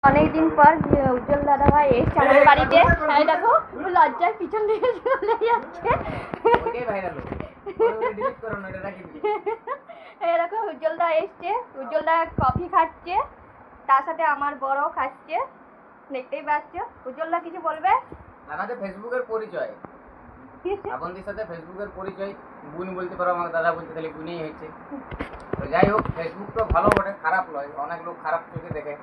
অনেকদিন পর উজ্জ্বল দাদা ভাই এসছে আমাদের বাড়িতে। তাই দেখো লজ্জায় পিছন দিকে চলে যাচ্ছে। এরকম উজ্জ্বল দা এসছে, উজ্জ্বল দা কফি খাচ্ছে, তার সাথে আমার বড় খাচ্ছে, দেখতেই পাচ্ছ। উজ্জ্বল দা কিছু বলবে? আমাদের ফেসবুকের পরিচয়, আপনদের সাথে ফেসবুকের পরিচয়, গুণ বলতে পারো, আমার দাদা বলতে তাহলে গুণই হয়েছে। তো যাই হোক, ফেসবুক তো ভালো বটে, খারাপ নয়। অনেক লোক খারাপ চোখে দেখে,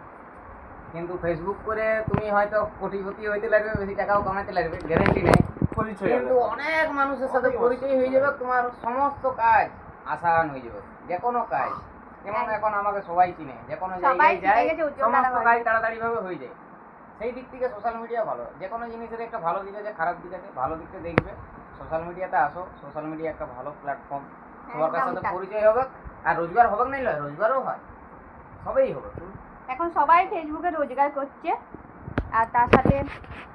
কিন্তু ফেসবুক করে তুমি হয়তো কোটিপতি হইতে লাগবে, বেশি টাকাও কামাইতে লাগবে, গ্যারেন্টি নেই। কিন্তু অনেক মানুষের সাথে পরিচয় হয়ে যাবে, তোমার সমস্ত কাজ আসান হয়ে যাবে। যে কোনো কাজ, যেমন এখন আমাকে সবাই চিনে, যে কোনো জায়গায় যাই সমস্ত কাজ তাড়াতাড়ি ভাবে হয়ে যায়। সেই দিক থেকে সোশ্যাল মিডিয়া ভালো। যে কোনো জিনিসের একটা ভালো দিক আছে, খারাপ দিক আছে। ভালো দিকটা দেখবে, সোশ্যাল মিডিয়াতে আসো। সোশ্যাল মিডিয়া একটা ভালো প্ল্যাটফর্ম, সবার সাথে পরিচয় হবে, আর রোজগার হবে না, রোজগারও হয়, সবই হবে। এখন সবাই ফেসবুকে রোজগার করছে। আর তার সাথে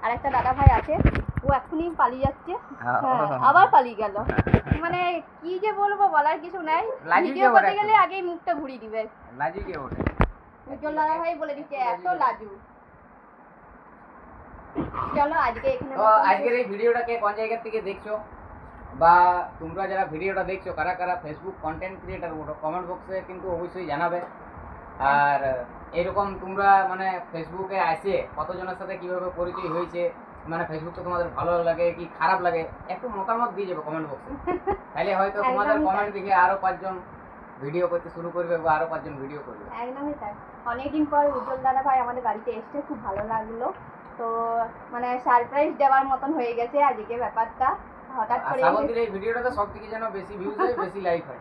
আরেকটা দাদা ভাই আছে, ও এখনই পালিয়ে যাচ্ছে, আবার পালিয়ে গেল। মানে কি যে বলবো, বলার কিছু নাই। ভিডিও করতে গেলে আগেই মুখটা ঘুরিয়ে দিবে। লাজু কে ওঠে, উজ্জ্বল দাদা ভাই বলে দিচ্ছে এত লাজু। চলো আজকে এখানে, তো আজকের এই ভিডিওটাকে কোন জায়গা থেকে দেখছো, বা তোমরা যারা ভিডিওটা দেখছো কারা কারা ফেসবুক কন্টেন্ট ক্রিয়েটার, কমেন্ট বক্সে কিন্তু অবশ্যই জানাবে। আর এরকম তোমরা মানে ফেসবুকে আসে কতজনের সাথে কিভাবে পরিচয় হয়েছে, মানে ফেসবুকটা তোমাদের ভালো লাগে কি খারাপ লাগে, একটু মতামত দিয়ে যাবে কমেন্ট বক্সে। তাহলে হয়তো তোমাদের কমেন্ট দেখে আরো 5 জন ভিডিও করতে শুরু করবে, বা আরো 5 জন ভিডিও করবে। একদমই তাই। অনেকদিন পর উজ্জ্বল দাদা ভাই আমাদের বাড়িতে এসছে, খুব ভালো লাগলো। তো মানে সারপ্রাইজ দেওয়ার মতন হয়ে গেছে আজকে ব্যাপারটা। হঠাৎ করে শ্রাবন্তীর এই ভিডিওটাতে সবথেকে যেন বেশি ভিউজ হয়, বেশি লাইক হয়।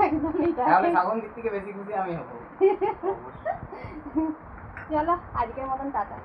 একদমই তাই। তাহলে শ্রাবন্তীর থেকে বেশি খুশি আমি হব। চলো আজকের মতন টাটা।